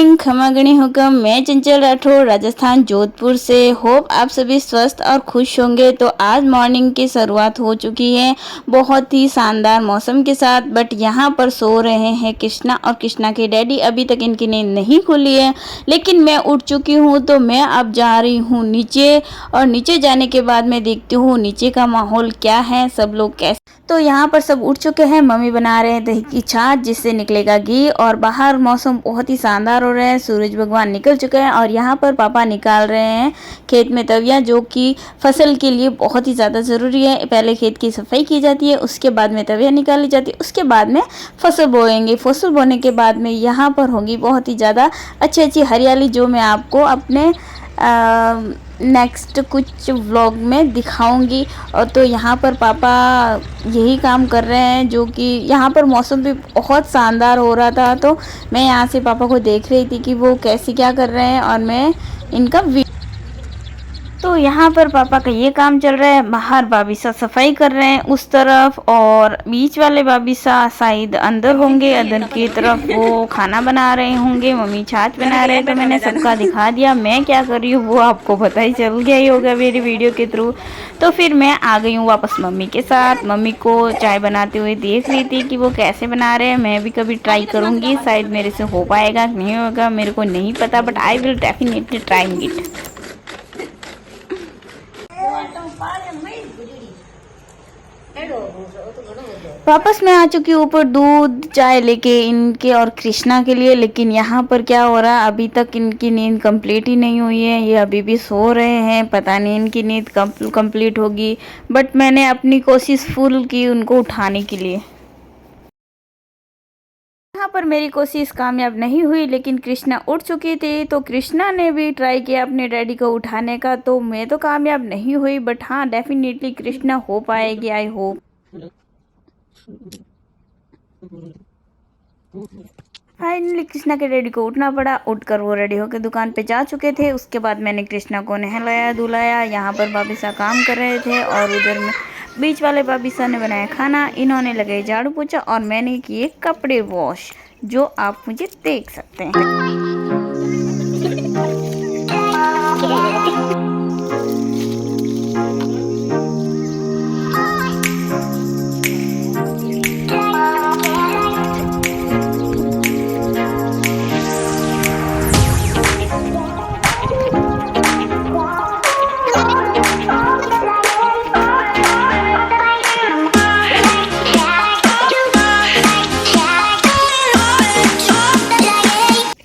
Morning, खमागणी हुक्म। मैं चंचल राठौर, राजस्थान जोधपुर से। होप आप सभी स्वस्थ और खुश होंगे। तो आज मॉर्निंग की शुरुआत हो चुकी है बहुत ही शानदार मौसम के साथ। बट यहाँ पर सो रहे हैं कृष्णा और कृष्णा के डैडी। अभी तक इनकी नींद नहीं खुली है, लेकिन मैं उठ चुकी हूँ। तो मैं अब जा रही हूँ नीचे, और नीचे जाने के बाद मैं देखती हूँ नीचे का माहौल क्या है, सब लोग कैसे। तो यहाँ पर सब उठ चुके हैं। मम्मी बना रहे हैं दही की छाछ जिससे निकलेगा घी, और बाहर मौसम बहुत ही शानदार हो रहा है। सूरज भगवान निकल चुके हैं, और यहाँ पर पापा निकाल रहे हैं खेत में तवियाँ, जो कि फसल के लिए बहुत ही ज़्यादा ज़रूरी है। पहले खेत की सफाई की जाती है, उसके बाद में तवियाँ निकाली जाती है, उसके बाद में फसल बोएंगे। फसल बोने के बाद में यहाँ पर होगी बहुत ही ज़्यादा अच्छी अच्छी हरियाली, जो मैं आपको अपने नेक्स्ट कुछ व्लॉग में दिखाऊंगी। और तो यहाँ पर पापा यही काम कर रहे हैं, जो कि यहाँ पर मौसम भी बहुत शानदार हो रहा था। तो मैं यहाँ से पापा को देख रही थी कि वो कैसे क्या कर रहे हैं, और मैं इनका तो यहाँ पर पापा का ये काम चल रहा है। बाहर भाभी सा सफाई कर रहे हैं उस तरफ, और बीच वाले भाभी सा शायद अंदर होंगे, अंदर की तरफ वो खाना बना रहे होंगे, मम्मी छाछ बना रहे हैं। तो मैंने सबका दिखा दिया। मैं क्या कर रही हूँ वो आपको पता ही चल गया ही होगा मेरी वीडियो के थ्रू। तो फिर मैं आ गई हूँ वापस मम्मी के साथ। मम्मी को चाय बनाते हुए देख रही थी कि वो कैसे बना रहे हैं। मैं भी कभी ट्राई करूँगी, शायद मेरे से हो पाएगा कि नहीं होगा मेरे को नहीं पता, but I will definitely trying it. वापस मैं आ चुकी हूँ ऊपर दूध चाय लेके इनके और कृष्णा के लिए। लेकिन यहाँ पर क्या हो रहा है, अभी तक इनकी नींद कंप्लीट ही नहीं हुई है। ये अभी भी सो रहे हैं, पता नहीं इनकी नींद कब कंप्लीट होगी। बट मैंने अपनी कोशिश फुल की उनको उठाने के लिए। यहाँ पर मेरी कोशिश कामयाब नहीं हुई, लेकिन कृष्णा उठ चुकी थी। तो कृष्णा ने भी ट्राई किया अपने डैडी को उठाने का। तो मैं तो कामयाब नहीं हुई, बट हाँ डेफिनेटली कृष्णा हो पाएगी, आई होप। फाइनली कृष्णा के डैडी को उठना पड़ा। उठकर वो रेडी होकर दुकान पे जा चुके थे। उसके बाद मैंने कृष्णा को नहलाया धुलाया। यहाँ पर भाभी सा काम कर रहे थे, और उधर में बीच वाले भाभी सा ने बनाया खाना। इन्होंने लगे झाड़ू पोछा, और मैंने किए कपड़े वॉश, जो आप मुझे देख सकते हैं।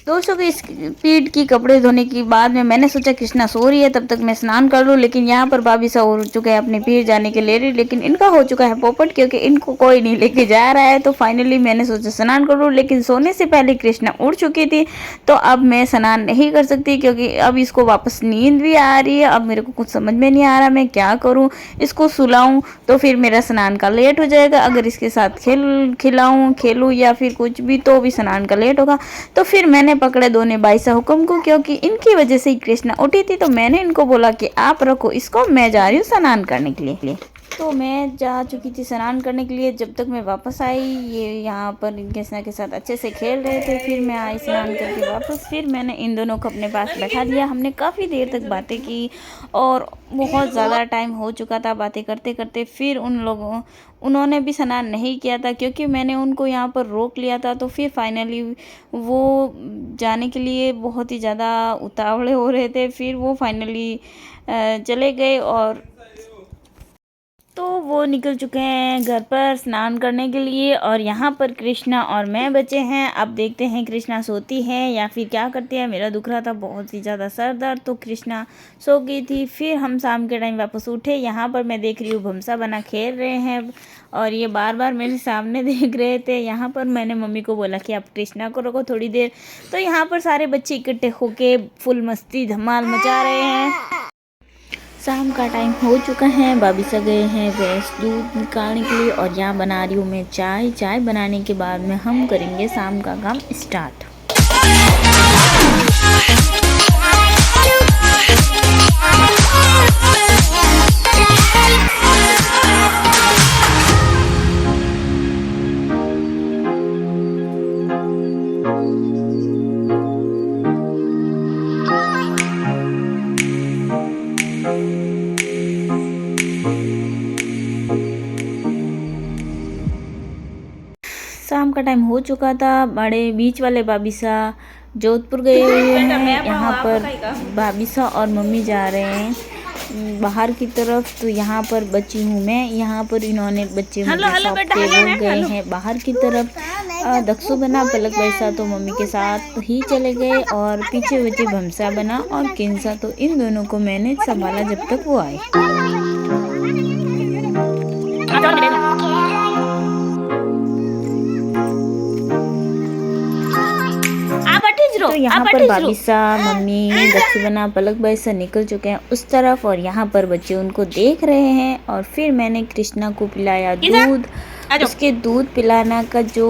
दोस्तों की स्पीड की कपड़े धोने के बाद में मैंने सोचा कृष्णा सो रही है, तब तक मैं स्नान कर लूँ। लेकिन यहाँ पर भाभी सा हो चुका है अपने पीर जाने के लिए, लेकिन इनका हो चुका है पोपट, क्योंकि इनको कोई नहीं लेके जा रहा है। तो फाइनली मैंने सोचा स्नान कर लूँ, लेकिन सोने से पहले कृष्णा उड़ चुकी थी। तो अब मैं स्नान नहीं कर सकती, क्योंकि अब इसको वापस नींद भी आ रही है। अब मेरे को कुछ समझ में नहीं आ रहा मैं क्या करूँ। इसको सुलाऊँ तो फिर मेरा स्नान का लेट हो जाएगा, अगर इसके साथ खेलूँ या फिर कुछ भी, तो भी स्नान का लेट होगा। तो फिर मैंने पकड़े दोनों भाई सा हुक्म को, क्योंकि इनकी वजह से ही कृष्णा उठी थी। तो मैंने इनको बोला कि आप रखो इसको, मैं जा रही हूँ स्नान करने के लिए। तो मैं जा चुकी थी स्नान करने के लिए। जब तक मैं वापस आई, ये यहाँ पर कृष्णा के साथ अच्छे से खेल रहे थे। फिर मैं आई स्नान करके वापस। फिर मैंने इन दोनों को अपने पास बैठा दिया। हमने काफ़ी देर तक बातें की, और बहुत ज़्यादा टाइम हो चुका था बातें करते करते। फिर उन्होंने भी स्नान नहीं किया था, क्योंकि मैंने उनको यहाँ पर रोक लिया था। तो फिर फाइनली वो जाने के लिए बहुत ही ज़्यादा उतावले हो रहे थे। फिर वो फाइनली चले गए, और तो वो निकल चुके हैं घर पर स्नान करने के लिए। और यहाँ पर कृष्णा और मैं बचे हैं। अब देखते हैं कृष्णा सोती है या फिर क्या करती है। मेरा दुख रहा था बहुत ही ज़्यादा सर दर्द, तो कृष्णा सो गई थी। फिर हम शाम के टाइम वापस उठे। यहाँ पर मैं देख रही हूँ भमसा बना खेल रहे हैं, और ये बार बार मेरे सामने देख रहे थे। यहाँ पर मैंने मम्मी को बोला कि आप कृष्णा को रखो थोड़ी देर। तो यहाँ पर सारे बच्चे इकट्ठे होके फुल मस्ती धमाल मचा रहे हैं। शाम का टाइम हो चुका है। भाभी सा गए हैं भैंस दूध निकालने के लिए, और यहाँ बना रही हूँ मैं चाय। चाय बनाने के बाद में हम करेंगे शाम का काम स्टार्ट। का टाइम हो चुका था। बड़े बीच वाले भाभीसा जोधपुर गए हुए हैं। यहाँ पर भाभीसा और मम्मी जा रहे हैं बाहर की तरफ। तो यहाँ पर बची हूँ मैं। यहाँ पर इन्होंने बच्चे मुझे सौंपते वो गए हैं बाहर की तरफ। दक्षु बना, पलक वैसा तो मम्मी के साथ ही चले गए और पीछे बचे भमसा बना और किंसा। तो इन दोनों को मैंने संभाला जब तक वो आए। तो यहाँ पर भाभीसा, मम्मी, दक्षु बना, पलक वैसा निकल चुके हैं उस तरफ और यहाँ पर बच्चे उनको देख रहे हैं। और फिर मैंने कृष्णा को पिलाया दूध। उसके दूध पिलाना का जो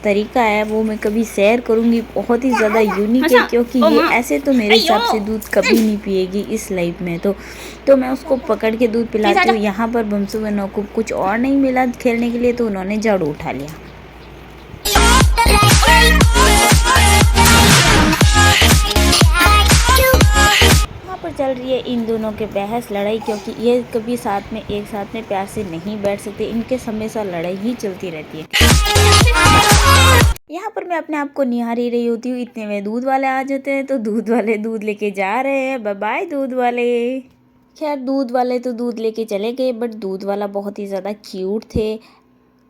तरीका है वो मैं कभी शेयर करूँगी। बहुत ही ज़्यादा यूनिक है क्योंकि ये ऐसे तो मेरे हिसाब से दूध कभी नहीं पिएगी इस लाइफ में। तो मैं उसको पकड़ के दूध पिलाती हूँ। यहाँ पर बमसू बनो को कुछ और नहीं मिला खेलने के लिए तो उन्होंने झाड़ू उठा लिया। पर चल रही है इन दोनों के बहस लड़ाई क्योंकि ये कभी साथ में एक साथ में प्यार से नहीं बैठ सकते। इनके हमेशा लड़ाई ही चलती रहती है। यहाँ पर मैं अपने आप को निहार ही रही होती हूँ। इतने में दूध वाले आ जाते हैं तो दूध वाले दूध लेके जा रहे हैं। बाय बाय दूध वाले। खैर दूध वाले तो दूध लेके चले गए बट दूध वाला बहुत ही ज़्यादा क्यूट थे।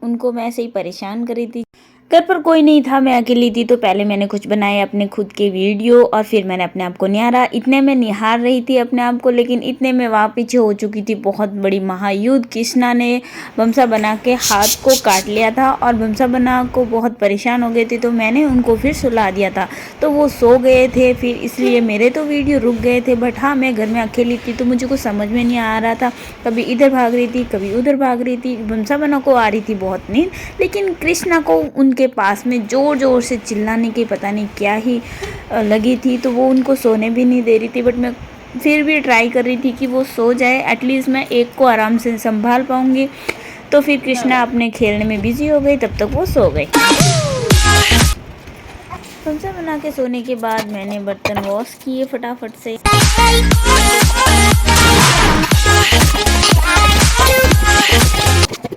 उनको मैं ऐसे ही परेशान कर रही थी। घर पर कोई नहीं था, मैं अकेली थी। तो पहले मैंने कुछ बनाए अपने खुद के वीडियो और फिर मैंने अपने आप को निहारा। इतने में निहार रही थी अपने आप को लेकिन इतने में वहाँ पीछे हो चुकी थी बहुत बड़ी महायुद्ध। कृष्णा ने बमसा बना के हाथ को काट लिया था और बमसा बना को बहुत परेशान हो गए थे। तो मैंने उनको फिर सुला दिया था तो वो सो गए थे। फिर इसलिए मेरे तो वीडियो रुक गए थे। बट हाँ, मैं घर में अकेली थी तो मुझे कुछ समझ में नहीं आ रहा था। कभी इधर भाग रही थी, कभी उधर भाग रही थी। बमसा बना को आ रही थी बहुत नींद, लेकिन कृष्णा को उनके पास में जोर जोर से चिल्लाने की पता नहीं क्या ही लगी थी। तो वो उनको सोने भी नहीं दे रही थी। बट मैं फिर भी ट्राई कर रही थी कि वो सो जाए, एटलीस्ट मैं एक को आराम से संभाल पाऊंगी। तो फिर कृष्णा अपने खेलने में बिजी हो गई, तब तक वो सो गई। बमसा बना के सोने के बाद मैंने बर्तन वॉश किए फटाफट से।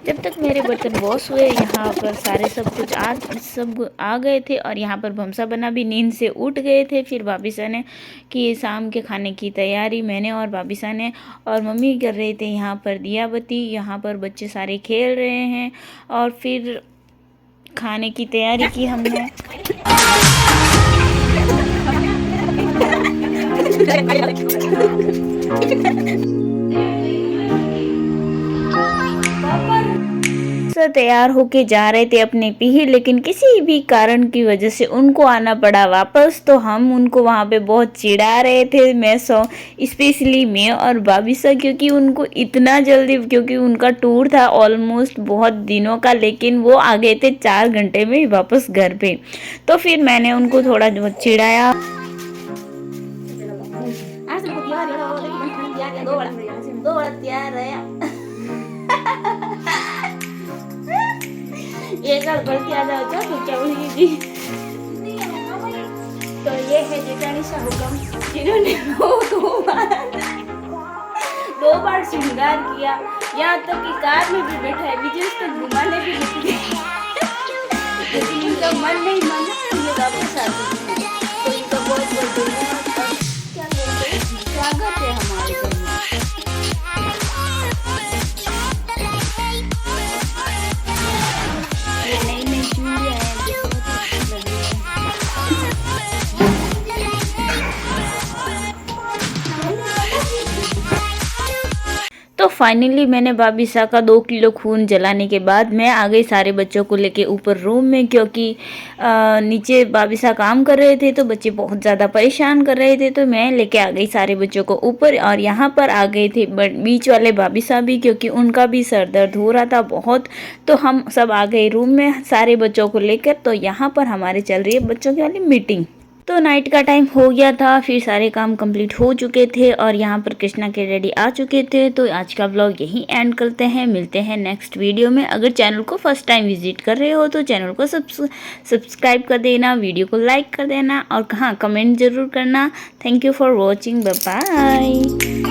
जब तक मेरे बर्तन वॉश हुए यहाँ पर सारे सब आ गए थे और यहाँ पर बमसा बना भी नींद से उठ गए थे। फिर भाभीसा ने कि शाम के खाने की तैयारी मैंने और भाभीसा ने और मम्मी कर रहे थे यहाँ पर दिया बत्ती। यहाँ पर बच्चे सारे खेल रहे हैं और फिर खाने की तैयारी की हमने। तैयार होके जा रहे थे अपने पीही, लेकिन किसी भी कारण की वजह से उनको आना पड़ा वापस। तो हम उनको वहाँ पे बहुत चिढ़ा रहे थे। मैं स्पेशली मैं और भाभीसा, क्योंकि उनको इतना जल्दी, क्योंकि उनका टूर था ऑलमोस्ट बहुत दिनों का, लेकिन वो आ गए थे 4 घंटे में वापस घर पे। तो फिर मैंने उनको थोड़ा बहुत चिढ़ाया। एक गलती आ जाओ तो क्या होगी। तो ये है जेठानी सा हुक्म, जिन्होंने दो बार श्रृंगार किया। यहाँ तक कि कार में भी बैठा है, विजय तक घुमाने भी निकले, लेकिन इनका मन नहीं माना। ये वापस आ चुके हैं तो इनका बहुत बहुत धन्यवाद। क्या बोलते हैं, स्वागत है हमारे घर में। तो फाइनली मैंने भाभीसा का 2 किलो खून जलाने के बाद मैं आ गई सारे बच्चों को लेके ऊपर रूम में, क्योंकि नीचे भाभीसा काम कर रहे थे तो बच्चे बहुत ज़्यादा परेशान कर रहे थे। तो मैं लेके आ गई सारे बच्चों को ऊपर और यहाँ पर आ गए थे बीच वाले भाभीसा भी, क्योंकि उनका भी सर दर्द हो रहा था बहुत। तो हम सब आ गए रूम में सारे बच्चों को लेकर। तो यहाँ पर हमारे चल रही है बच्चों की वाली मीटिंग। तो नाइट का टाइम हो गया था, फिर सारे काम कंप्लीट हो चुके थे और यहाँ पर कृष्णा के डैडी आ चुके थे। तो आज का व्लॉग यहीं एंड करते हैं, मिलते हैं नेक्स्ट वीडियो में। अगर चैनल को फर्स्ट टाइम विजिट कर रहे हो तो चैनल को सब्सक्राइब कर देना, वीडियो को लाइक कर देना और हाँ, कमेंट ज़रूर करना। Thank you for watching, bye bye.